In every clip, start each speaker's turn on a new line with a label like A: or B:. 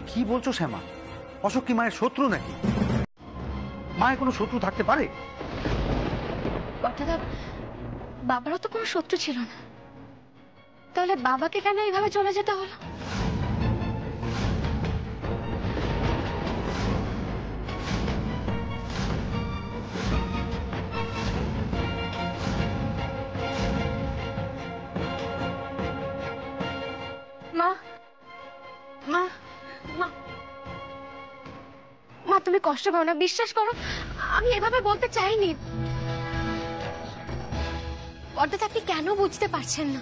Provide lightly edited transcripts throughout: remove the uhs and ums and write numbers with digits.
A: তুমি কি বলছো শ্যামা? অশোক কি মায়ের শত্রু নাকি? মায়ের কোনো শত্রু থাকতে পারে?
B: দাদা, বাবারও তো কোনো শত্রু ছিল না, তাহলে বাবাকে কেন এইভাবে চলে যেতে হলো? মা, মা, মা, মা, তুমি কষ্ট পাও না, বিশ্বাস করো, আমি এভাবে বলতে চাইনি। বড়দাদা, আপনি কেন বুঝতে পারছেন না?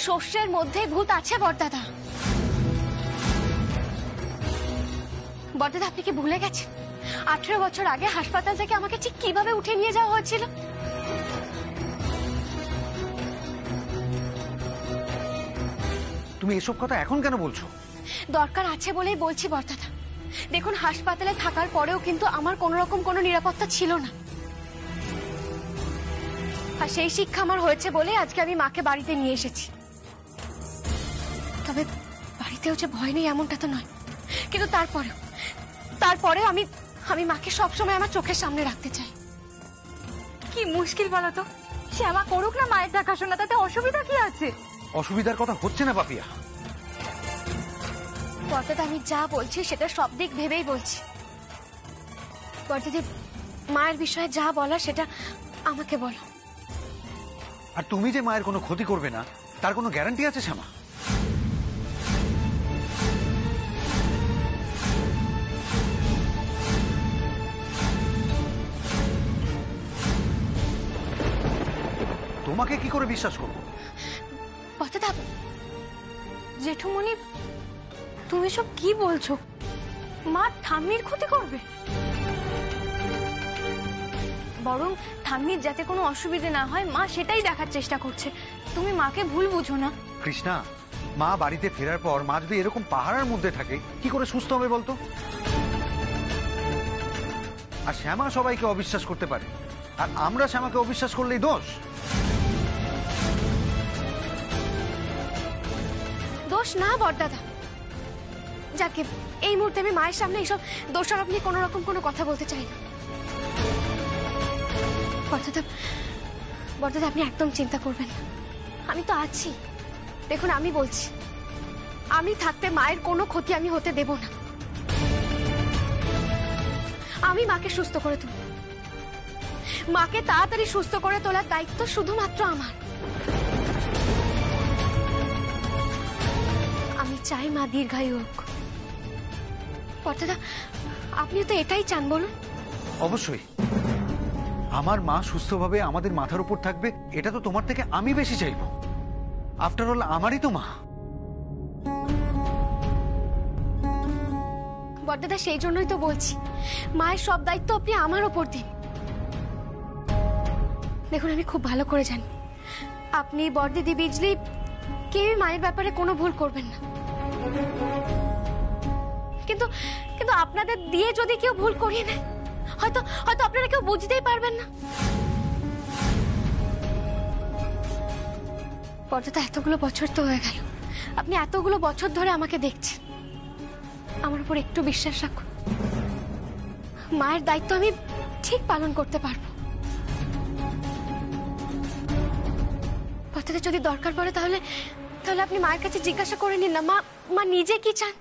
B: শস্যের মধ্যে ভূত আছে বড়দাদা। বড়দাদা, আপনি কি ভুলে গেছেন 18 বছর আগে হাসপাতাল থেকে আমাকে ঠিক কিভাবে উঠে নিয়ে যাওয়া হয়েছিল?
A: তুমি এসব কথা এখন কেন বলছো?
B: দরকার আছে বলেই বলছি বড়দাদা। দেখুন, হাসপাতালে থাকার পরেও কিন্তু আমার কোনো রকম কোনো নিরাপত্তা ছিল না, আর সেই শিক্ষা আমার হয়েছে বলে আজকে আমি মাকে বাড়িতে নিয়ে এসেছি। তবে বাড়িতেও যে ভয় নেই এমনটা তো নয়, কিন্তু তারপরেও আমি মাকে সবসময় আমার চোখের সামনে রাখতে চাই।
C: কি মুশকিল বলো তো? শ্যামা করুক না মায়ের দেখাশোনা, তাতে অসুবিধা কি আছে?
A: অসুবিধার কথা হচ্ছে না পাপিয়া।
B: বড়দাদা, আমি যা বলছি সেটা সব দিক ভেবেই বলছি। বড়দিদি, মায়ের বিষয়ে যা বলার সেটা আমাকে বলো।
A: আর তুমি যে মায়ের কোনো ক্ষতি করবে না তার কোনো গ্যারান্টি আছে শ্যামা? তোমাকে কি করে বিশ্বাস করবো?
B: বড়দাদা,
C: জেঠুমণি, তুমি সব কি বলছো? মা ঠাম্মির ক্ষতি করবে? বরং ঠাম্মির যাতে কোনো অসুবিধে না হয় মা সেটাই দেখার চেষ্টা করছে। তুমি মাকে ভুল বুঝো না।
A: কৃষ্ণা, মা বাড়িতে ফেরার পর মা যদি এরকম পাহাড়ের মধ্যে থাকে কি করে সুস্থ হবে বলতো? আর শ্যামা সবাইকে অবিশ্বাস করতে পারে, আর আমরা শ্যামাকে অবিশ্বাস করলেই দোষ।
B: দোষ না বড়দাদা। যাকে এই মুহূর্তে আমি মায়ের সামনে এইসব দোষারোপ নিয়ে কোনো রকম কোনো কথা বলতে চাই না। বড়দাদা, আপনি একদম চিন্তা করবেন না, আমি তো আছি। দেখুন, আমি বলছি, আমি থাকতে মায়ের কোনো ক্ষতি আমি হতে দেব না। আমি মাকে সুস্থ করে তুলব। মাকে তাড়াতাড়ি সুস্থ করে তোলার দায়িত্ব শুধুমাত্র আমার। আমি চাই মা দীর্ঘায়ু হোক। বড়দাদা, আপনি তো এটাই চান, বলুন?
A: অবশ্যই, আমার মা সুস্থভাবে আমাদের মাথার উপর থাকবে এটা তো তোমার থেকে আমি বেশি চাইবো। আফটার অল আমারই তো মা।
B: বড়দাদা, সেই জন্যই তো বলছি, মায়ের সব দায়িত্ব আপনি আমার ওপর দিন। দেখুন, আমি খুব ভালো করে জানি আপনি, বড়দিদি, বিজলি কেউই মায়ের ব্যাপারে কোনো ভুল করবেন না। কিন্তু কিন্তু আপনাদের দিয়ে যদি কেউ ভুল করিয়ে নেয়, হয়তো আপনারা কেউ বুঝতেই পারবেন না। বড়দাদা, এতগুলো বছর তো হয়ে গেল, আপনি এতগুলো বছর ধরে আমাকে দেখছেন, আমার উপর একটু বিশ্বাস রাখুন। মায়ের দায়িত্ব আমি ঠিক পালন করতে পারবো। বড়দাদা, যদি দরকার পড়ে তাহলে আপনি মায়ের কাছে জিজ্ঞাসা করে নিন না মা নিজে কি চান।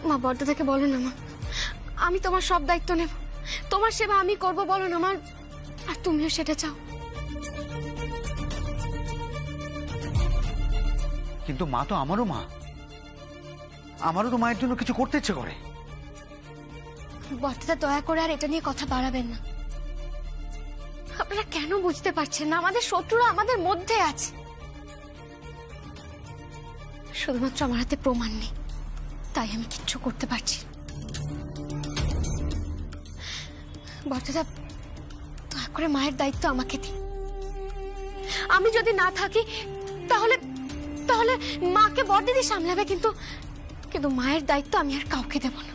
B: মা বড়দাদাকে বলো না, মা আমি তোমার সব দায়িত্ব নেব, তোমার সেবা আমি করব, বলো না মা। আর তুমিও সেটা চাও।
A: কিন্তু মা তো আমারও মা, আমারও তো মায়ের জন্য কিছু করতে ইচ্ছে করে।
B: বড়দাদা, দয়া করে আর এটা নিয়ে কথা বাড়াবেন না। আপনারা কেন বুঝতে পারছেন না? আমাদের শত্রুরা আমাদের মধ্যে আছে, শুধুমাত্র আমার হাতে প্রমাণ নেই, তাই আমি কিচ্ছু করতে পারছি। বড়দাদা, দয়া করে মায়ের দায়িত্ব আমাকে দিন। আমি যদি না থাকি তাহলে মাকে বড়দিদি সামলাবে, কিন্তু মায়ের দায়িত্ব আমি আর কাউকে দেব না।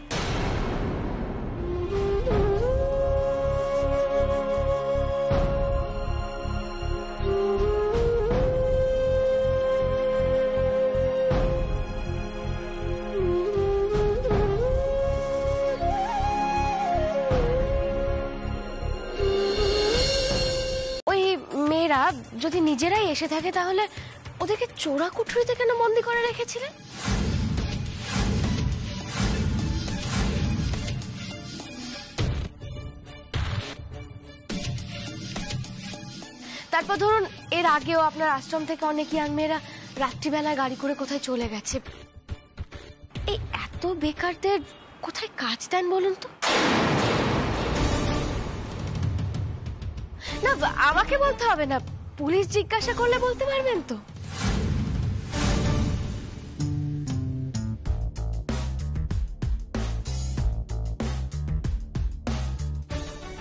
B: যদি নিজেরাই এসে থাকে তাহলে ওদেরকে চোরা কুঠুরিতে কেন বন্দি করে রেখেছিলেন? তারপর ধরুন এর আগেও আপনার আশ্রম থেকে অনেক ইয়াং মেয়েরা রাত্রিবেলা গাড়ি করে কোথায় চলে গেছে। এই এত বেকারদের কোথায় কাজ দেন বলুন তো? না আমাকে বলতে হবে না, পুলিশ জিজ্ঞাসা করলে বলতে পারবেন তো।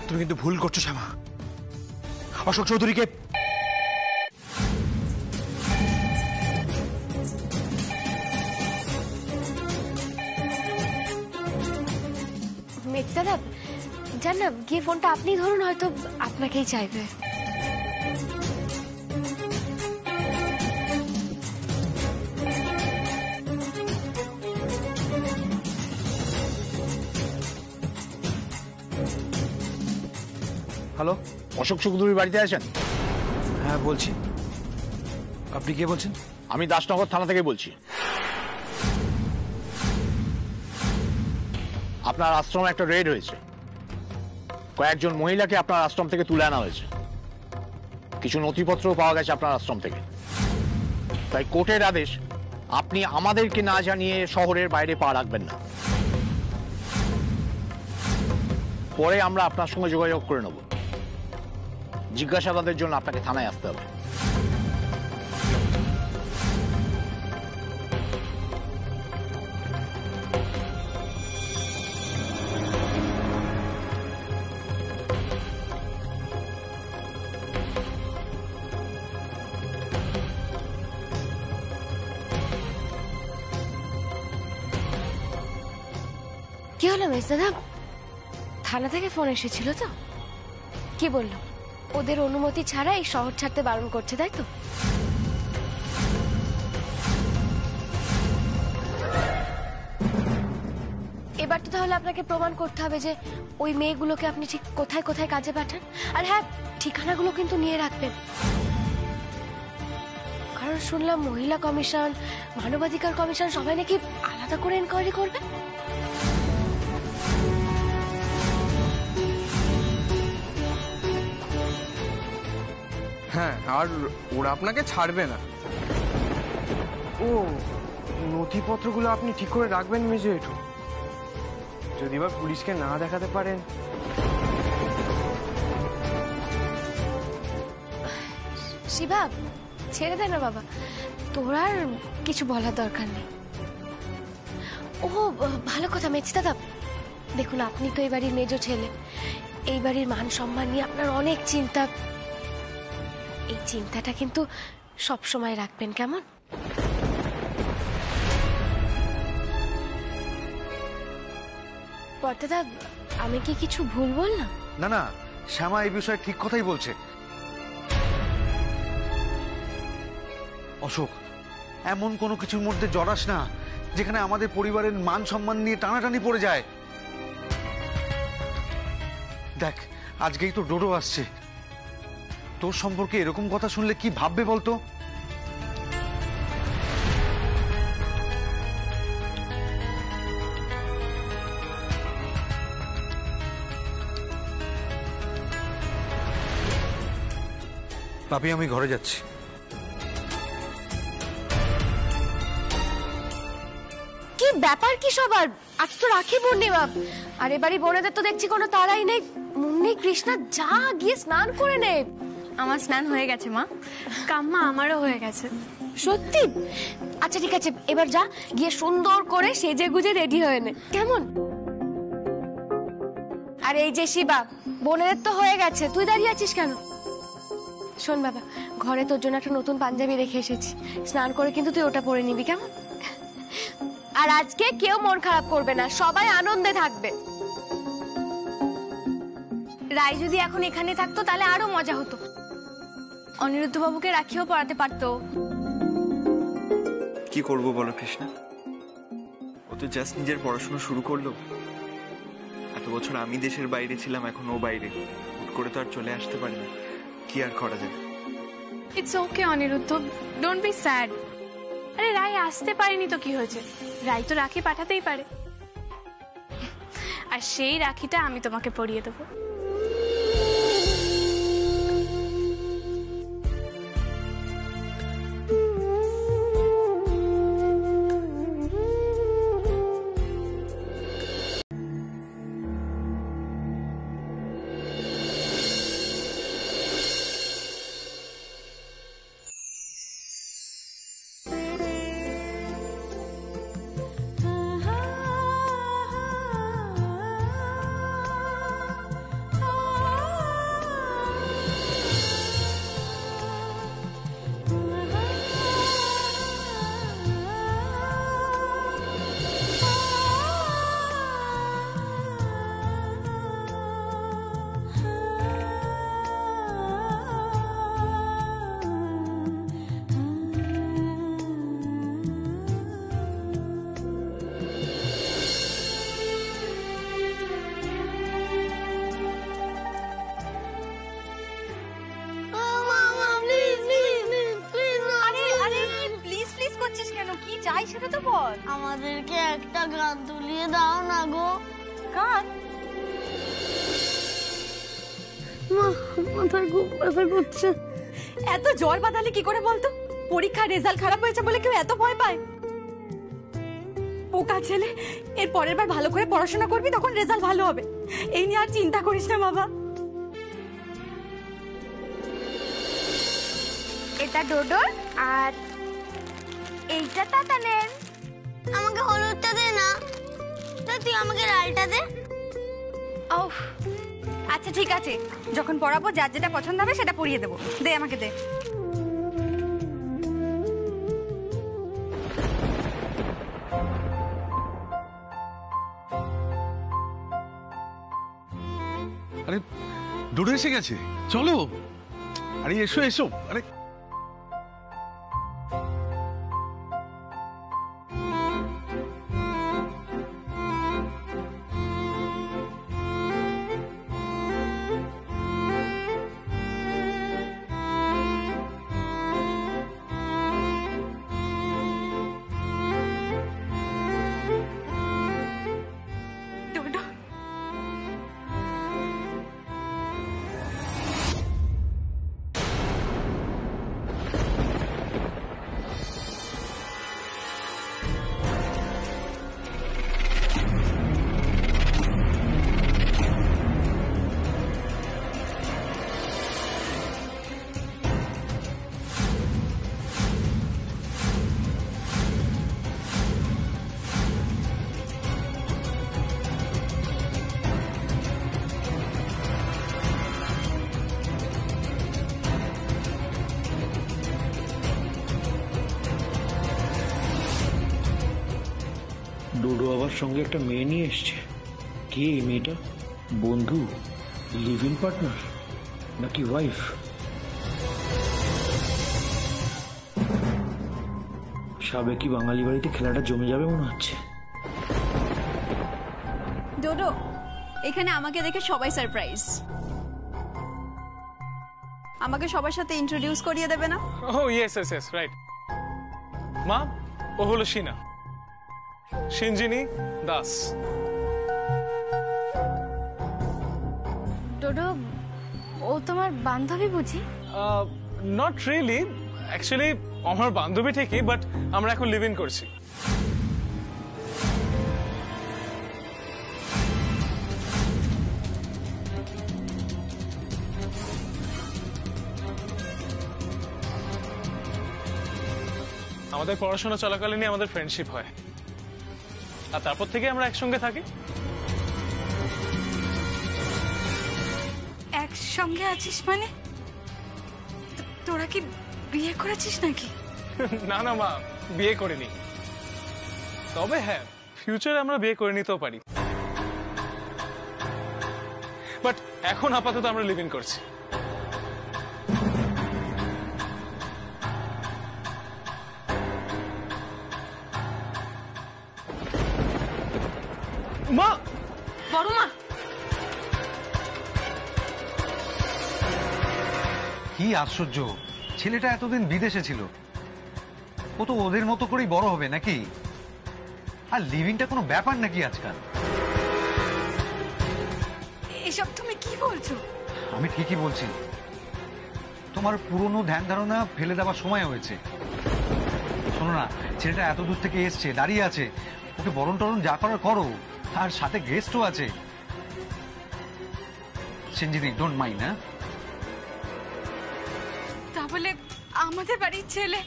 A: তুমি কিন্তু ভুল করছো শ্যামা। অশোক চৌধুরীকে
B: মেজদা জান না, গিয়ে ফোনটা আপনি ধরুন, হয়তো আপনাকেই চাইবে।
A: হ্যালো,
D: অশোক চৌধুরীর বাড়িতে আছেন?
A: হ্যাঁ বলছি। আপনি কে বলছেন?
D: আমি দাসনগর থানা থেকে বলছি। আপনার আশ্রমে একটা রেড হয়েছে, কয়েকজন মহিলাকে আপনার আশ্রম থেকে তুলে আনা হয়েছে, কিছু নথিপত্র পাওয়া গেছে আপনার আশ্রম থেকে। তাই কোর্টের আদেশ, আপনি আমাদেরকে না জানিয়ে শহরের বাইরে পা রাখবেন না। পরে আমরা আপনার সঙ্গে যোগাযোগ করে নেব। জিজ্ঞাসাবাদের জন্য আপনাকে থানায় আসতে হবে।
B: কি হলো মেজদা? থানা থেকে ফোন এসেছিল তো? কি বললো? ওদের অনুমতি ছাড়া এই শহর ছাড়তে বারণ করছে, তাই তো? এবার তো তাহলে আপনাকে প্রমাণ করতে হবে যে ওই মেয়েগুলোকে আপনি ঠিক কোথায় কোথায় কাজে পাঠান। আর হ্যাঁ, ঠিকানাগুলো কিন্তু নিয়ে রাখবেন, কারণ শুনলাম মহিলা কমিশন, মানবাধিকার কমিশন সবাই নাকি আলাদা করে এনকোয়ারি করবে।
E: হ্যাঁ, আর ওরা আপনাকে ছাড়বে না। ও, নথিপত্রগুলো আপনি ঠিক করে রাখবেন মেজো একটু, যদি এবার পুলিশকে না দেখাতে পারেন।
B: শিবা, ছেড়ে দে না বাবা, তোর আর কিছু বলার দরকার নেই। ও ভালো কথা মেজদাদা, দেখুন আপনি তো এই বাড়ির মেজো ছেলে, এই বাড়ির মান সম্মান নিয়ে আপনার অনেক চিন্তা। এই চিন্তাটা কিন্তু সব সময় রাখবেন, কেমন? বর্দাদা, আমি কি কিছু ভুল বললাম?
A: না না, শ্যামা এই বিষয়ে ঠিক কথাই বলছে। অশোক, এমন কোনো কিছুর মধ্যে জড়াস না যেখানে আমাদের পরিবারের মান সম্মান নিয়ে টানাটানি পড়ে যায়। দেখ, আজকেই তো ডোডো আসছে, তোর সম্পর্কে এরকম কথা শুনলে কি ভাববে বলতো? পাপি, আমি ঘরে যাচ্ছি।
B: কি ব্যাপার কি সবার? আজ তো রাখি পূর্ণিমা, আর এবারই বোনেদের তো দেখছি কোনো তাড়াই নেই। মুন্নি, কৃষ্ণা, যা গিয়ে স্নান করে নে।
C: আমার স্নান হয়ে গেছে মা। কাম্মা, আমারও হয়ে গেছে।
B: সত্যি? আচ্ছা ঠিক আছে, এবার যা গিয়ে সুন্দর করে সেজে গুজে রেডি হয়ে নে, কেমন? আর এই যে শিবা, বোনের তো হয়ে গেছে, তুই দাঁড়িয়ে আছিস কেন? শোন বাবা, ঘরে তোর জন্য একটা নতুন পাঞ্জাবি রেখে এসেছি, স্নান করে কিন্তু তুই ওটা পরে নিবি, কেমন? আর আজকে কেউ মন খারাপ করবে না, সবাই আনন্দে থাকবে।
C: রাই যদি এখন এখানে থাকতো তাহলে আরো মজা হতো, অনিরুদ্ধ বাবুকে রাখিও পড়াতে পারতো।
F: কি করব বলো কৃষ্ণা, ও তো জাস্ট নিজের পড়াশোনা শুরু করলো। এত বছর আমি দেশের বাইরে ছিলাম, এখন ও বাইরে, হুট করে তো আর চলে আসতে পারে না, কি আর করা যায়।
C: It's okay Aniruddha, don't be sad. আরে রাই আসতে পারেনি তো কি হয়েছে, রাই তো রাখি পাঠাতেই পারে, আর সেই রাখিটা আমি তোমাকে পরিয়ে দেবো।
G: আমাদেরকে একটা গান তুলিয়ে দাও না গো। গান? মাথায় খুব ব্যথা করছে।
H: এত জ্বর বাঁধালে কি করে বলতো? পরীক্ষার রেজাল্ট খারাপ হয়েছে বলে কেউ এত ভয় পায়? পোকা ছেলে, এর পরের বার ভালো করে পড়াশোনা করবি, তখন রেজাল্ট ভালো হবে। এই নিয়ে আর চিন্তা করিস না বাবা।
C: এটা ডোডোর আর এইটা তাতানের।
G: আমাকে হলুদটা দে না, তুই আমাকে লালটা দে।
H: ওহ আচ্ছা ঠিক আছে, যখন পড়াবো যার যেটা পছন্দ হবে সেটা পড়িয়ে দেবো। দে আমাকে দে।
I: আরে ডোডো এসে গেছে, চলো। আরে এসো এসো। আরে
H: ডোডো,
J: ডোডো আবার সঙ্গে একটা মেয়ে নিয়ে এসছে। কে এই মেয়েটা? বন্ধু, লিভ ইন পার্টনার নাকি ওয়াইফ? সাবেকি বাঙালি বাড়িতে খেলাটা জমে যাবে মনে হচ্ছে।
H: ডোডো, এখানে আমাকে দেখে সবাই সারপ্রাইজ। আমাকে সবার সাথে ইন্ট্রোডিউস করিয়ে দেবে না?
K: Oh yes yes yes right. মা, ও হলো শিনা, সিঞ্জিনী দাস।
C: ডোডো, ও তোমার বান্ধবী বুঝি?
K: নট রিয়েলি, অ্যাকচুয়ালি আমার বান্ধবী ঠিকই, বাট আমরা এখন লিভ ইন করছি। আমাদের পড়াশোনা চলাকালীনই আমাদের ফ্রেন্ডশিপ হয়, আর তারপর থেকে আমরা একসঙ্গে থাকি।
H: একসঙ্গে আছিস মানে? তোরা কি বিয়ে করেছিস নাকি?
K: না না মা, বিয়ে করিনি, তবে হ্যাঁ ফিউচারে আমরা বিয়ে করে নিতেও পারি, বাট এখন আপাতত আমরা লিভ ইন করছি। মা,
H: বড় মা,
A: কি আশ্চর্য, ছেলেটা এতদিন বিদেশে ছিল, ও তো ওদের মতো করেই বড় হবে নাকি? আর লিভিংটা কোনো ব্যাপার নাকি আজকাল?
H: এসব তুমি কি বলছো?
A: আমি ঠিকই বলছি, তোমার পুরনো ধ্যান ধারণা ফেলে দেওয়ার সময় হয়েছে। শোনো না, ছেলেটা এত দূর থেকে এসছে, দাঁড়িয়ে আছে, ওকে বরণ টরণ যা করার করো, আর সাথে গেস্টও আছে। Sinjini, don't mind. হ্যাঁ,
H: তাহলে আমাদের বাড়ির ছেলে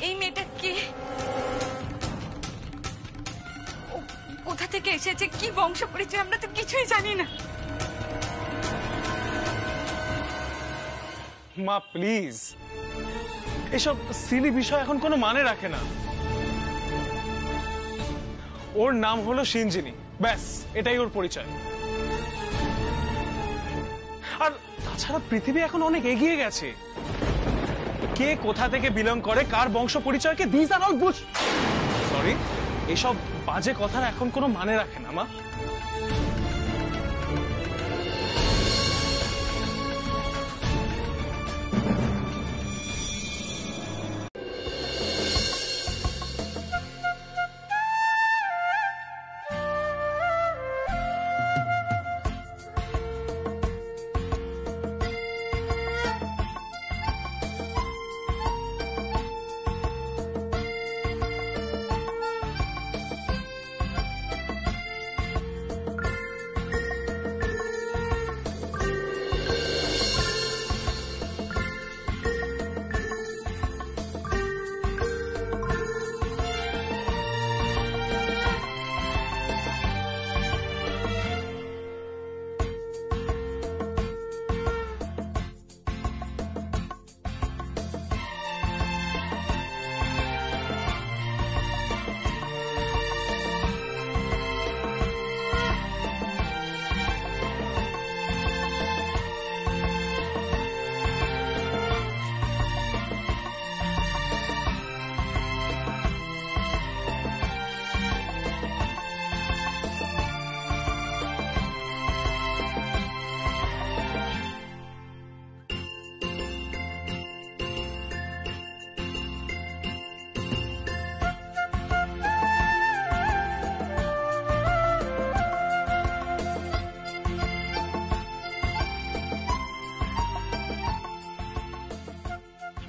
H: এই মেয়েটা কে? ও কোথা থেকে এসেছে, কি বংশ পরিচয়, আমরা তো কিছুই জানি না।
K: মা প্লিজ, এসব সিলি বিষয় এখন কোনো মানে রাখে না। ওর নাম হলো সিঞ্জিনি, ব্যাস এটাই ওর পরিচয়। আর তাছাড়া পৃথিবী এখন অনেক এগিয়ে গেছে, কে কোথা থেকে বিলং করে, কার বংশ পরিচয়কে, দিস আর অল বুঝ। সরি, এসব বাজে কথার এখন কোনো মানে রাখে না মা।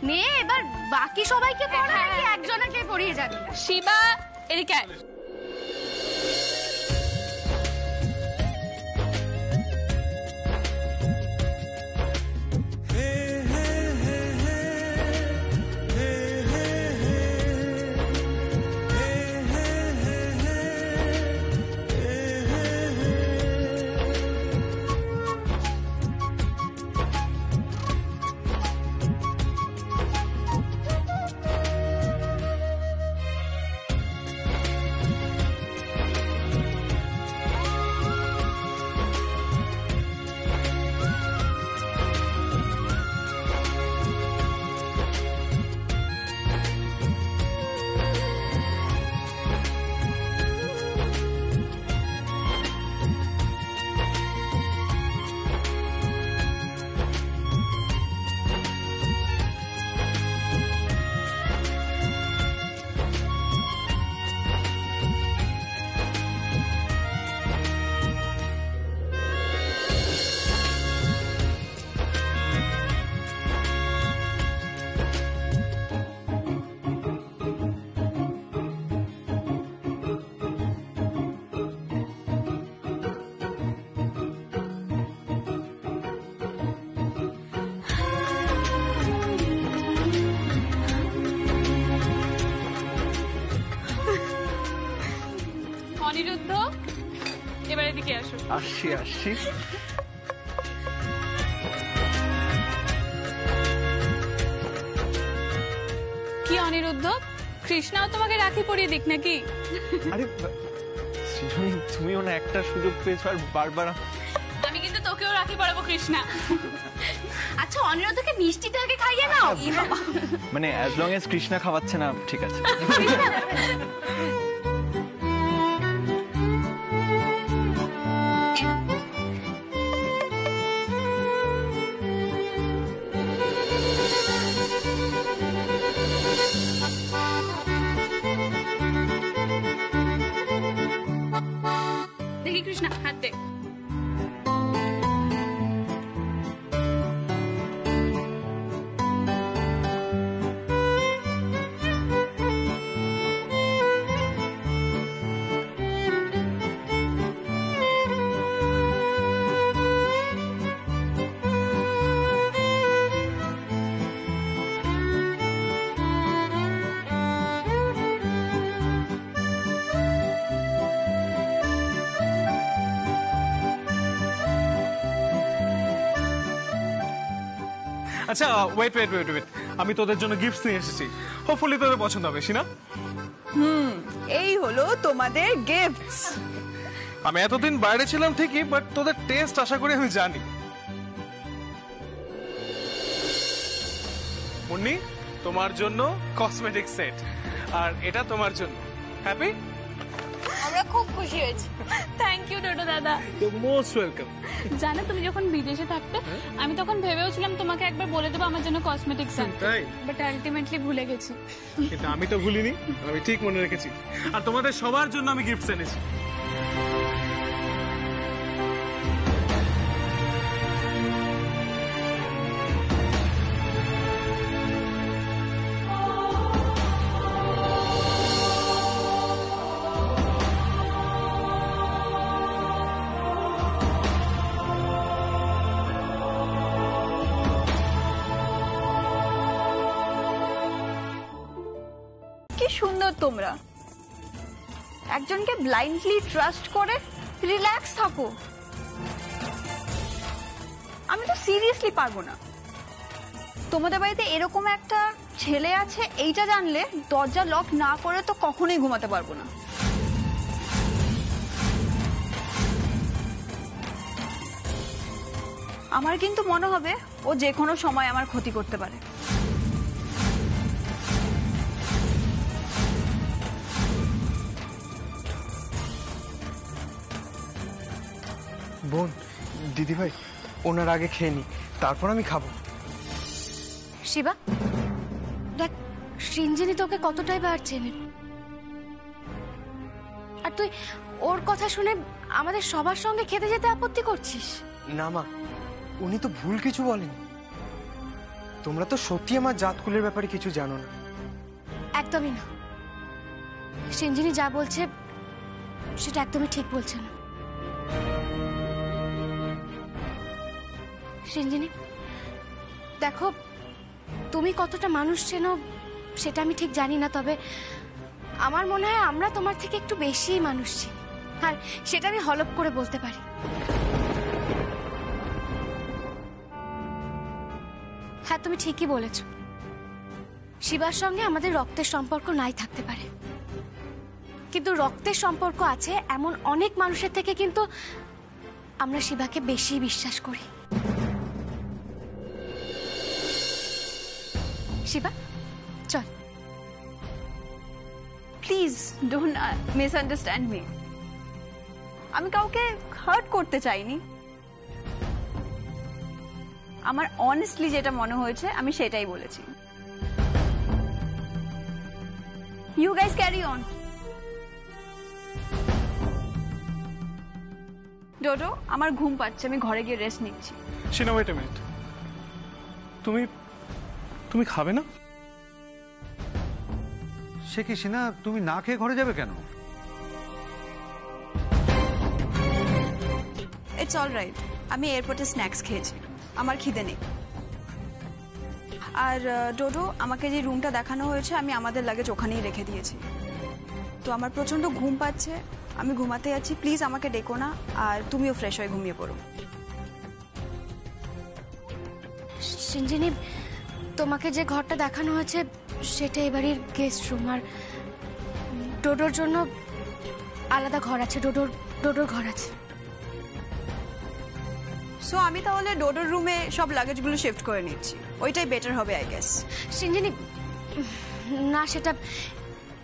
B: মেয়ে এবার বাকি সবাইকে পড়া নাকি একজনকে পড়িয়ে যাবে?
C: শিবা, এদিকে আয়। অনিরুদ্ধ, এবার এদিকে আসো।
F: আসছি আসছি।
C: কি অনিরুদ্ধ, কৃষ্ণাও তোমাকে রাখি পরিয়ে দিক নাকি?
F: আরে সৃজনী, তুমিও না একটা সুযোগ পেয়েছো আর বারবার।
C: আমি কিন্তু তোকেও রাখি পরাবো কৃষ্ণা।
B: আচ্ছা, অনিরুদ্ধকে মিষ্টিটা আগে খাইয়ে নাও।
F: মানে অ্যাজ লং এজ কৃষ্ণা খাওয়াচ্ছে না, ঠিক আছে।
L: না, হাত দে।
K: আচ্ছা ওয়েট ওয়েট ওয়েট ওয়েট, আমি তোদের জন্য গিফটস নিয়ে এসেছি, হোপফুলি তোদের পছন্দ হবে। না
H: এই হলো তোমাদের গিফটস।
K: আমি এতদিন বাইরে ছিলাম ঠিকই, বাট তোদের টেস্ট আশা করি আমি জানি। মুন্নি, তোমার জন্য কসমেটিক সেট, আর এটা তোমার জন্য। হ্যাপি?
L: আমরা খুব খুশি হয়েছি। থ্যাংক ইউ ডোডো দাদা।
K: You most welcome.
L: জানো তুমি যখন বিদেশে থাকতে আমি তখন ভেবেওছিলাম তোমাকে একবার বলে দেবো আমার জন্য কসমেটিক্স আনতে, বাট আলটিমেটলি ভুলে গেছি।
K: কিন্তু আমি তো ভুলিনি, আমি ঠিক মনে রেখেছি। আর তোমাদের সবার জন্য আমি গিফটস এনেছি।
H: কি সুন্দর তোমরা একজনকে ব্লাইন্ডলি ট্রাস্ট করে রিল্যাক্স থাকো। আমি তো সিরিয়াসলি পারবো না। তোমাদের বাড়িতে এরকম একটা ছেলে আছে এইটা জানলে দরজা লক না করে তো কখনোই ঘুমাতে পারবো না। আমার কিন্তু মনে হবে ও যে কোনো সময় আমার ক্ষতি করতে পারে।
E: বোন, দিদিভাই, ওনার আগে খেয়ে নি, তারপর আমি খাবো।
B: শিবা দেখ, সৃঞ্জিনী তোকে কতটাই বার চেনে, আর তুই ওর কথা শুনে আমাদের সবার সঙ্গে খেতে যেতে আপত্তি করছিস।
E: না মা, উনি তো ভুল কিছু বলেনি। তোমরা তো সত্যি আমার জাতকুলের ব্যাপারে কিছু জানো না।
B: একদমই না, সৃঞ্জিনী যা বলছে সেটা একদমই ঠিক বলছে না। সৃঞ্জিনী দেখো, তুমি কতটা মানুষ চেনো সেটা আমি ঠিক জানি না, তবে আমার মনে হয় আমরা তোমার থেকে একটু বেশিই মানুষ চিনি, আর সেটা আমি হলপ করে বলতে পারি। হ্যাঁ, তুমি ঠিকই বলেছ, শিবার সঙ্গে আমাদের রক্তের সম্পর্ক নাই থাকতে পারে, কিন্তু রক্তের সম্পর্ক আছে এমন অনেক মানুষের থেকে কিন্তু আমরা শিবাকে বেশি বিশ্বাস করি। শিবা চল।
H: Please don't misunderstand me. আমি কাউকে হার্ট করতে চাইনি। আমার অনেস্টলি যেটা মনে হয়েছে আমি সেটাই বলেছি। You guys carry on. ডোডো, আমার ঘুম পাচ্ছে, আমি ঘরে গিয়ে রেস্ট নিচ্ছি।
K: শিনা, ওয়েট আ মিনিট, তুমি তুমি খাবে না?
A: সে কি সিনা, তুমি না খেয়ে ঘরে যাবে কেন?
H: ইটস অল রাইট, আমি এয়ারপোর্টে স্ন্যাক্স খেয়েছি, আমার খিদে নেই। আর ডোডো, আমাকে যে রুমটা দেখানো হয়েছে আমি আমাদের লাগেজ ওখানেই রেখে দিয়েছি। তো আমার প্রচন্ড ঘুম পাচ্ছে, আমি ঘুমাতে যাচ্ছি, প্লিজ আমাকে ডেকো না, আর তুমিও ফ্রেশ হয়ে ঘুমিয়ে পড়ো।
B: সৃঞ্জিনী, তোমাকে যে ঘরটা দেখানো হয়েছে সেটা এবারের গেস্ট রুম, আর ডোডোর জন্য আলাদা ঘর আছে, ডোডোর ঘর আছে।
H: সো আমি তাহলে ডোডোর রুমে সব লাগেজগুলো শিফট করে নিচ্ছি, ওইটাই বেটার হবে আই গেস।
B: সৃঞ্জিনী, না, সেটা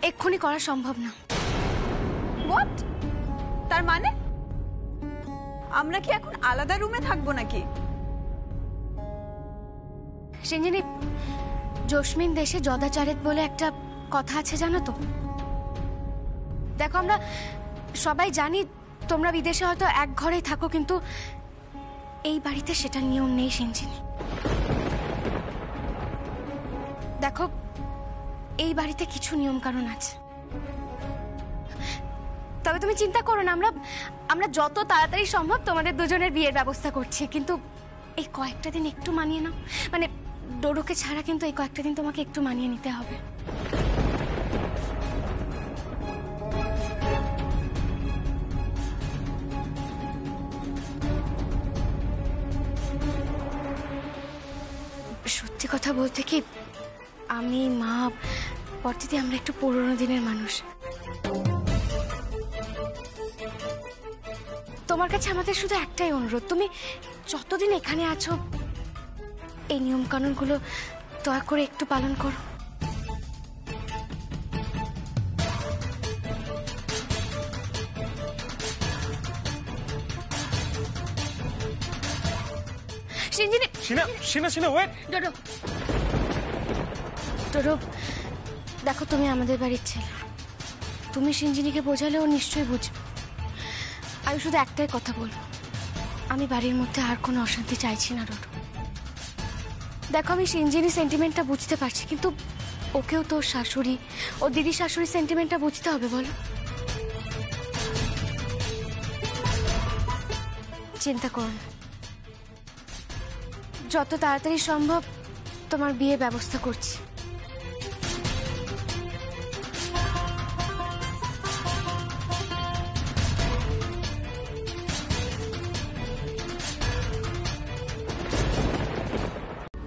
B: এক্ষুনি করা সম্ভব না।
H: হোয়াট? তার মানে আমরা কি এখন আলাদা রুমে থাকবো নাকি?
B: সৃঞ্জিনী, জসমিন দেশে যদাচারেত বলে একটা কথা আছে, জানো তো? দেখো, আমরা সবাই জানি তোমরা বিদেশে হয়তো এক ঘরেই থাকো, কিন্তু এই বাড়িতে সেটা নিয়ম নেই সিঞ্জিনি। দেখো, এই বাড়িতে কিছু নিয়ম কানুন আছে, তবে তুমি চিন্তা করো না, আমরা যত তাড়াতাড়ি সম্ভব তোমাদের দুজনের বিয়ের ব্যবস্থা করছি, কিন্তু এই কয়েকটা দিন একটু মানিয়ে নাও। মানে ডোডোকে ছাড়া কিন্তু এই কয়েকটা দিন তোমাকে একটু মানিয়ে নিতে হবে। সত্যি কথা বলতে কি, আমি, মা, বর্তিদি আমরা একটু পুরোনো দিনের মানুষ। তোমার কাছে আমাদের শুধু একটাই অনুরোধ, তুমি যতদিন এখানে আছো এই নিয়ম কানুনগুলো দয়া করে একটু পালন করো। সিঞ্জিনি,
K: সিনা ওয়েট।
B: ডোডো, ডোডো, দেখো তুমি আমাদের বাড়ির ছেলে, তুমি সিঞ্জিনিকে বোঝালে ও নিশ্চয়ই বুঝবে। আমি শুধু একটাই কথা বলবো, আমি বাড়ির মধ্যে আর কোনো অশান্তি চাইছি না ডোডো। দেখো, আমি সিঞ্জিনি সেন্টিমেন্টটা বুঝতে পারছি, কিন্তু ওকেও তোর শাশুড়ি, ও দিদি শাশুড়ির সেন্টিমেন্টটা বুঝতে হবে, বলো। চিন্তা করো না, যত তাড়াতাড়ি সম্ভব তোমার বিয়ে ব্যবস্থা করছি।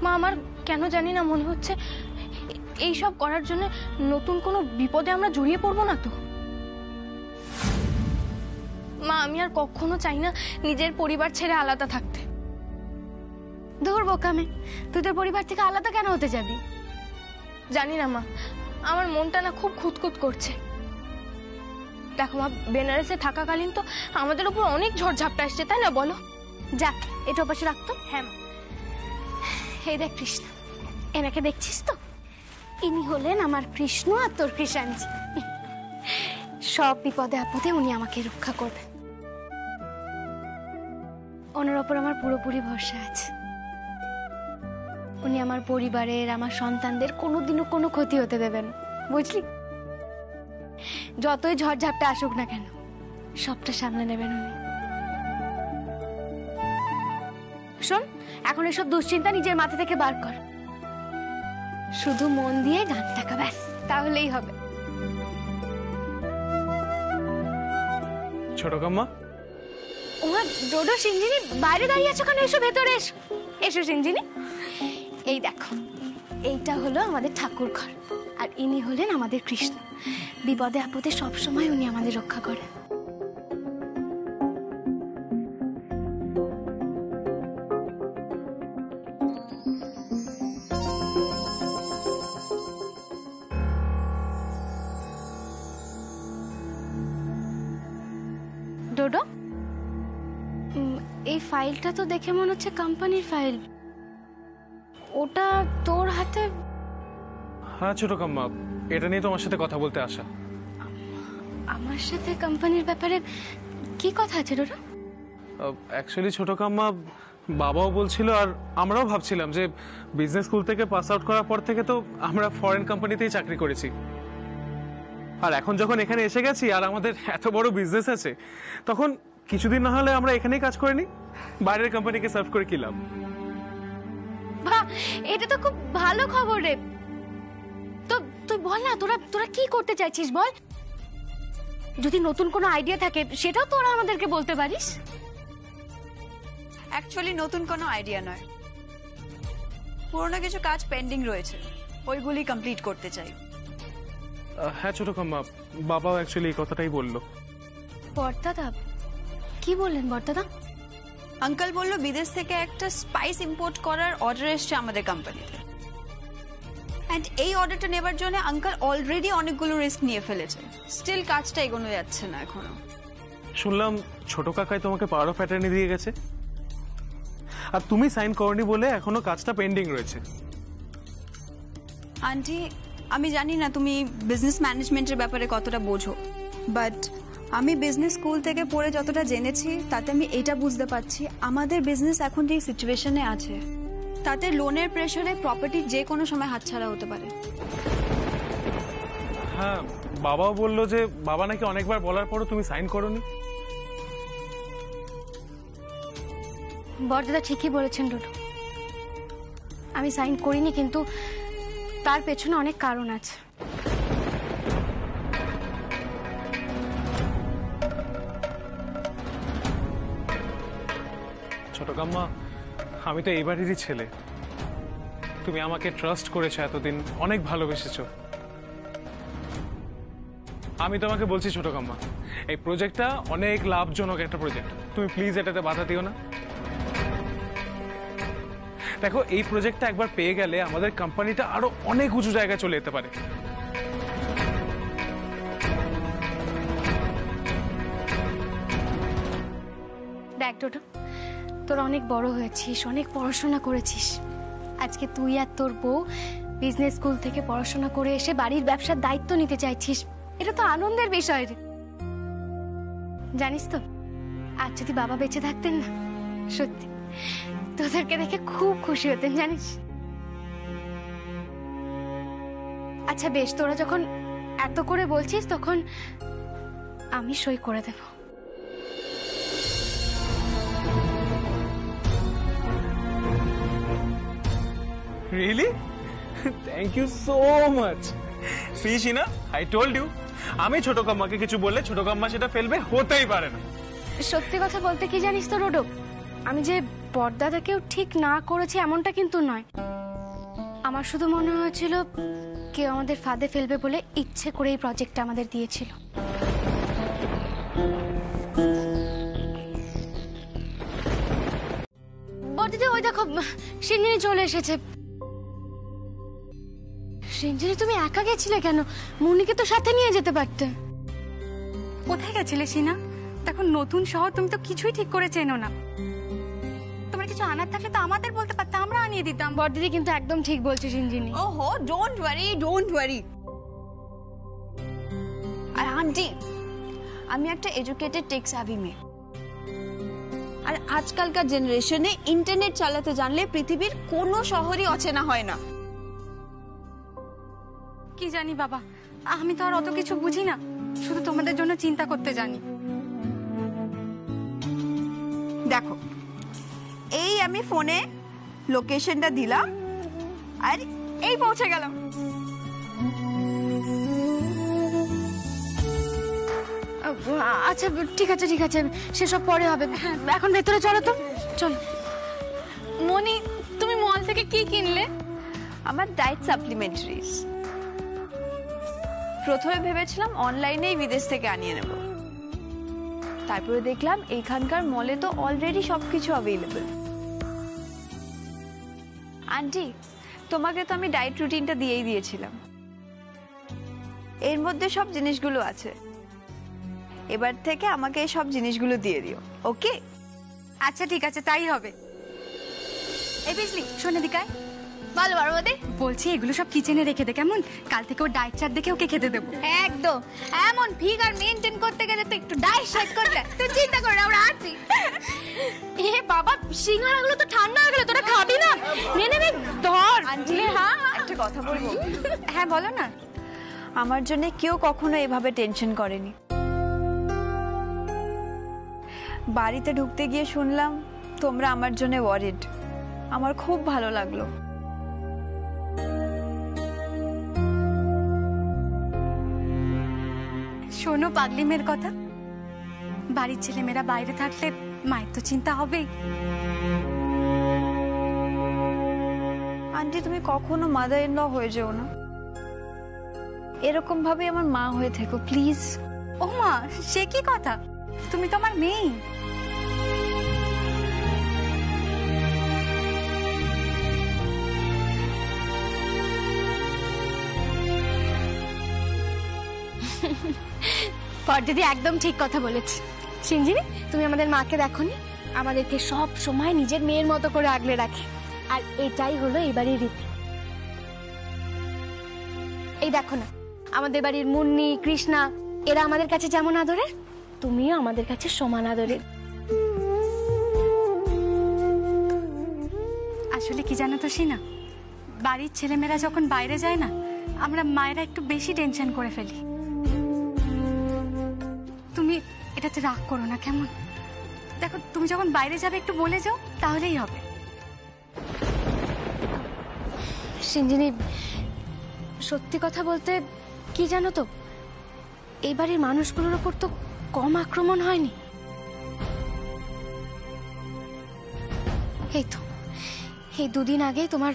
C: মা, আমার কেন জানি না মনে হচ্ছে এই সব করার জন্য নতুন কোনো বিপদে আমরা জড়িয়ে পড়বো না তো। মা, আমি আর কখনো চাই না নিজের পরিবার ছেড়ে আলাদা থাকতে।
B: ধর বোকামে, তুই তোর পরিবার থেকে আলাদা কেন হতে যাবি?
C: জানি না মা, আমার মনটা না খুব খুঁতখুত করছে। দেখো মা, বেনারসে থাকাকালীন তো আমাদের উপর অনেক ঝড়ঝাপটা এসছে, তাই না বলো?
B: যাক, এটা পাশে রাখতো।
C: হ্যাঁ।
B: এই দেখ কৃষ্ণ, এনাকে দেখছিস তো? ইনি হলেন আমার কৃষ্ণ আর তোর কৃষাণজি। সব বিপদে আপদে উনি আমাকে রক্ষা করবেন। ওনার ওপর আমার পুরোপুরি ভরসা আছে। উনি আমার পরিবারের, আমার সন্তানদের কোনোদিনও কোনো ক্ষতি হতে দেবেন, বুঝলি? যতই ঝড়ঝাপটা আসুক না কেন, সবটা সামলে নেবেন উনি। শোন, এখন এসব দুশ্চিন্তা নিজের মাথা থেকে বার কর, শুধু মন দিয়ে গান টাকা, ব্যাস, তাহলেই হবে।
K: ছোট কাম্মা,
B: ওমা, ডোডো, সিঞ্জিনি বাইরে দাঁড়িয়ে আছো কেন? এসো ভেতরে, এসো। এসো সিঞ্জিনি, এই দেখো, এইটা হলো আমাদের ঠাকুর ঘর, আর ইনি হলেন আমাদের কৃষ্ণ। বিপদে আপদে সবসময় উনি আমাদের রক্ষা করেন। ডোডো, এই ফাইলটা তো দেখে মনে হচ্ছে কোম্পানির ফাইল। ওটা তোর হাতে?
K: হ্যাঁ ছোট কাম্মা, এটা নিয়ে তোমার সাথে কথা বলতে আসা।
B: আমার সাথে কোম্পানির ব্যাপারে কি কথা আছে ডোডো?
K: অ্যাকচুয়ালি ছোট কাম্মা, বাবাও বলছিল আর আমরাও ভাবছিলাম যে বিজনেস স্কুল থেকে পাস আউট করার পর থেকে তো আমরা ফরেন কোম্পানিতেই চাকরি করেছি, আর এখন যখন এখানে এসে গেছি আর আমাদের এত বড় বিজনেস আছে, তখন কিছুদিন না হলে আমরা এখানেই কাজ করে নি, বাইরের কোম্পানিকে সার্ভ করে কি লাভ?
B: বাহ, এটা তো খুব ভালো খবর রে। তো তুই বল না, তোরা কি করতে চাইছিস বল? যদি নতুন কোনো আইডিয়া থাকে সেটাও তোরা আমাদেরকে বলতে পারিস।
H: অ্যাকচুয়ালি নতুন কোনো আইডিয়া নয়, পুরোনো কিছু কাজ পেন্ডিং রয়েছে, ওইগুলি কমপ্লিট করতে চাই।
K: হ্যাঁ ছোট কাম্মা, বাবাও অ্যাকচুয়ালি এই কথাটাই বললো।
B: বর্দাদা কি বললেন? বর্দাদা
H: আঙ্কেল বললো বিদেশ থেকে একটা স্পাইস ইম্পোর্ট করার অর্ডার এসছে আমাদের কোম্পানিতে, এন্ড এই অর্ডারটা নেবার জন্য আঙ্কেল অলরেডি অনেকগুলো রিস্ক নিয়ে ফেলেছে, স্টিল কাজটা এগোনো যাচ্ছে না এখনো।
K: শুনলাম ছোট কাকাই তোমাকে পাওয়ার অফ অ্যাটর্নি দিয়ে গেছে, আর তুমি সাইন করনি বলে এখনো কাজটা পেন্ডিং রয়েছে।
H: আন্টি, আমি জানি না তুমি বিজনেস ম্যানেজমেন্টের ব্যাপারে কতটা বোঝো, বাট আমি বিজনেস স্কুল থেকে পড়ে যতটা জেনেছি তাতে আমি এটা বুঝতে পারছি আমাদের বিজনেস এখন যে সিচুয়েশনে আছে তাতে লোনের প্রেসারে প্রপার্টি যে কোনো সময় হাতছাড়া হতে পারে।
K: হ্যাঁ, বাবাও বললো যে বাবা নাকি অনেকবার বলার পরও তুমি সাইন করোনি।
B: বড়দাদা ঠিকই বলেছেন ডুডু, আমি সাইন করিনি, কিন্তু তার পেছনে অনেক কারণ আছে।
K: ছোট কাম্মা, আমি তো এই বাড়িরই ছেলে, তুমি আমাকে ট্রাস্ট করেছো এতদিন, অনেক ভালোবেসেছো। আমি তোমাকে বলছি ছোট কাম্মা, এই প্রজেক্টটা অনেক লাভজনক একটা প্রজেক্ট, তুমি প্লিজ এটাতে বাধা দিও না। দেখো, এই প্রজেক্টটা একবার পেয়ে গেলে আমাদের কোম্পানিটা আরো অনেক উঁচু জায়গায় চলে যেতে পারে।
B: দেখ ডুডু, তোর অনেক বড় হয়েছিস, অনেক পড়াশোনা করেছিস, আজকে তুই আর তোর বউ বিজনেস স্কুল থেকে পড়াশোনা করে এসে বাড়ির ব্যবসার দায়িত্ব নিতে চাইছিস, এটা তো আনন্দের বিষয় রে। জানিস তো, আজ যদি বাবা বেঁচে থাকতেন না, সত্যি তোদেরকে দেখে খুব খুশি হতেন, জানিস। আচ্ছা বেশ, তোরা যখন এত করে বলছিস তখন আমি সই করে দেব।
K: Really? Thank you so much. See Sheena, I told you, আমি ছোট কাম্মাকে কিছু বললে ছোট কাম্মা সেটা ফেলবে, হতেই পারে না।
B: সত্যি কথা বলতে কি জানিস তো রোডো, আমি যে বড়দাদাকেও ঠিক না করেছি এমনটা কিন্তু নয়, আমার শুধু মনে হয়েছিল কেউ আমাদের ফাঁদে ফেলবে বলে ইচ্ছে করে এই প্রজেক্টটা আমাদের দিয়েছিল। বড়দিদি, ওই দেখো সিঞ্জিনি চলে এসেছে। সিঞ্জিনি, তুমি একা গেছিলে কেন? মুনিকে তো সাথে নিয়ে যেতে পারতে।
L: কোথায় গেছিলে সিনা? দেখো, নতুন শহর, তুমি তো কিছুই ঠিক করে চেনো না। তোমার কিছু আনার থাকলে তো আমাদের বলতে পারতে, আমরা আনিয়ে দিতাম।
B: বড়দিদি কিন্তু একদম ঠিক বলছে সিঞ্জিনি।
H: ওহো, ডোন্ট ওয়ারি, ডোন্ট ওয়ারি। আর আন্টি, আমি একটা এডুকেটেড টেক সাভি মেয়ে, আর আজকালকার জেনারেশনে ইন্টারনেট চালাতে জানলে পৃথিবীর কোনো শহরই অচেনা হয় না।
L: কি জানি বাবা, আমি তো আর অত কিছু বুঝি না, শুধু তোমাদের জন্য চিন্তা করতে জানি।
H: দেখো, এই আমি ফোনে লোকেশনটা দিলাম আর এই পৌঁছে গেলাম।
B: আচ্ছা ঠিক আছে, ঠিক আছে, সেসব পরে হবে, এখন ভেতরে চলো তো, চলো।
C: মনি, তুমি মল থেকে কি কিনলে?
H: আমার ডায়েট সাপ্লিমেন্টারিজ। প্রথমে ভেবেছিলাম অনলাইনেই বিদেশ থেকে আনিয়ে নেব, তারপরে দেখলাম এইখানকার মলে তো অলরেডি সবকিছু অ্যাভেলেবল। আন্টি, তোমাকে তো আমি ডায়েট রুটিনটা দিয়েই দিয়েছিলাম, এর মধ্যে সব জিনিসগুলো আছে, এবার থেকে আমাকে এই সব জিনিসগুলো দিয়ে দিও, ওকে?
L: আচ্ছা ঠিক আছে, তাই হবে। এই বিজলি, শোন এদিকায়।
B: বলো বড়বদি।
L: বলছি এগুলো সব কিচেনে রেখে দে, কেমন? কাল থেকে ওর ডায়েট চার্ট দেখে ওকে খেতে দেবো।
B: একদম, এমন ফিগার মেইনটেইন করতে গেলে তো একটু ডায়েট সেট করতে, তুই চিন্তা করে আমরা আছি। এ বাবা, সিঙ্গারাগুলো তো ঠান্ডা হয়ে গেল, তোরা খাবি না? নে নে, ধর।
H: আন্টি, হ্যাঁ একটা কথা বলবো?
L: হ্যাঁ বলো না।
H: আমার জন্য কেউ কখনো এভাবে টেনশন করেনি। বাড়িতে ঢুকতে গিয়ে শুনলাম তোমরা আমার জন্য ওয়ারিড, আমার খুব ভালো লাগলো।
L: শোনো পাগলি মেয়ের কথা, বাড়ির ছেলেমেয়েরা বাইরে থাকলে মায়ের তো চিন্তা হবেই।
H: আন্টি, তুমি কখনো মাদার ইন ল হয়ে যেও না, এরকম ভাবে আমার মা হয়ে থেকো প্লিজ।
L: ও মা, সে কি কথা? তুমি তো আমার মেয়ে।
B: দিদি একদম ঠিক কথা বলেছে। সিঞ্জিনি, তুমি আমাদের মাকে দেখোনি? আমাদেরকে সব সময় নিজের মেয়ের মতো করে আগলে রাখে, আর এটাই হলো এই বাড়ির রীতি। এই দেখো না, আমাদের বাড়ির মুন্নি, কৃষ্ণা, এরা আমাদের কাছে যেমন আদরের, তুমিও আমাদের কাছে সমান আদরে।
L: আসলে কি জানো তো সিনা, বাড়ির ছেলেমেয়েরা যখন বাইরে যায় না, আমরা মায়েরা একটু বেশি টেনশন করে ফেলি। তুমি এটাতে রাগ করো না কেমন? দেখো, তুমি যখন বাইরে যাবে একটু বলে যাও, তাহলেই হবে।
B: সিঞ্জিনি, সত্যি কথা বলতে কি জানো তো, এই বাড়ির মানুষগুলোর ওপর তো কম আক্রমণ হয়নি। এই তো এই দুদিন আগেই তোমার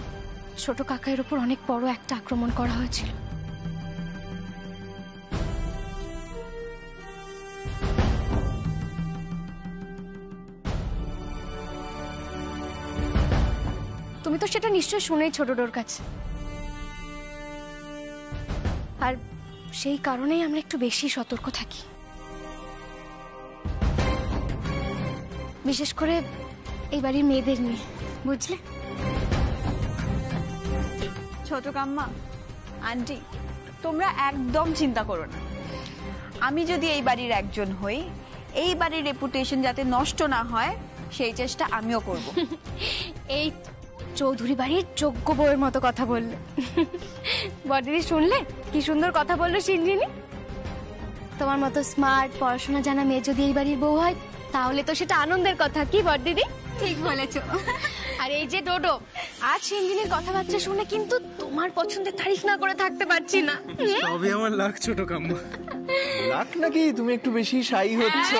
B: ছোট কাকাইয়ের ওপর অনেক বড় একটা আক্রমণ করা হয়েছিল। তুমি তো সেটা নিশ্চয়ই শুনেই ছোটটার কাছে, আর সেই কারণেই আমরা একটু বেশি সতর্ক থাকি, বিশেষ করে এই বাড়ির মেয়েদের নিয়ে, বুঝলে?
H: ছোট কাম্মা, আন্টি, তোমরা একদম চিন্তা করো না। আমি যদি এই বাড়ির একজন হই, এই বাড়ির রেপুটেশন যাতে নষ্ট না হয় সেই চেষ্টা আমিও করব।
B: এই চৌধুরী বাড়ির যোগ্য বউয়ের মতো কথা বললে। বড়দিদি শুনলে কি সুন্দর কথা বললো সিঞ্জিনি? তোমার মতো স্মার্ট, পড়াশোনা জানা মেয়ে যদি এই বাড়ির বউ হয়, তাহলে তো সেটা আনন্দের কথা, কি বড়দিদি?
L: ঠিক বলেছো।
B: আর এই যে ডোডো, আজ সিঞ্জিনির কথাবার্তা শুনে কিন্তু তোমার পছন্দের তারিফ না করে থাকতে পারছি না।
K: সবই আমার লাখ ছোট কাম্মা।
F: লাখ নাকি, তুমি একটু বেশি শাই হচ্ছ।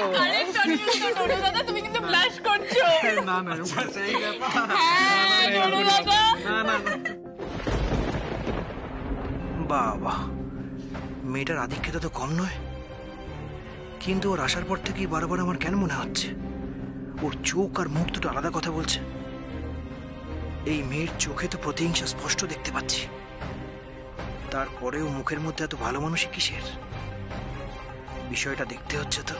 C: তুমি কিন্তু ব্লাশ করছো।
K: না না,
M: বাবা, মেয়েটার আধিক্যতা তো কম নয়, কিন্তু ওর আসার পর থেকেই বারবার আমার কেন মনে হচ্ছে ওর চোখ আর মুখ দুটো আলাদা কথা বলছে। এই মেয়ের চোখে তো প্রতিহিংসা স্পষ্ট দেখতে পাচ্ছি, তারপরেও মুখের মধ্যে এত ভালো মানুষই কিসের? বিষয়টা দেখতে হচ্ছে তো।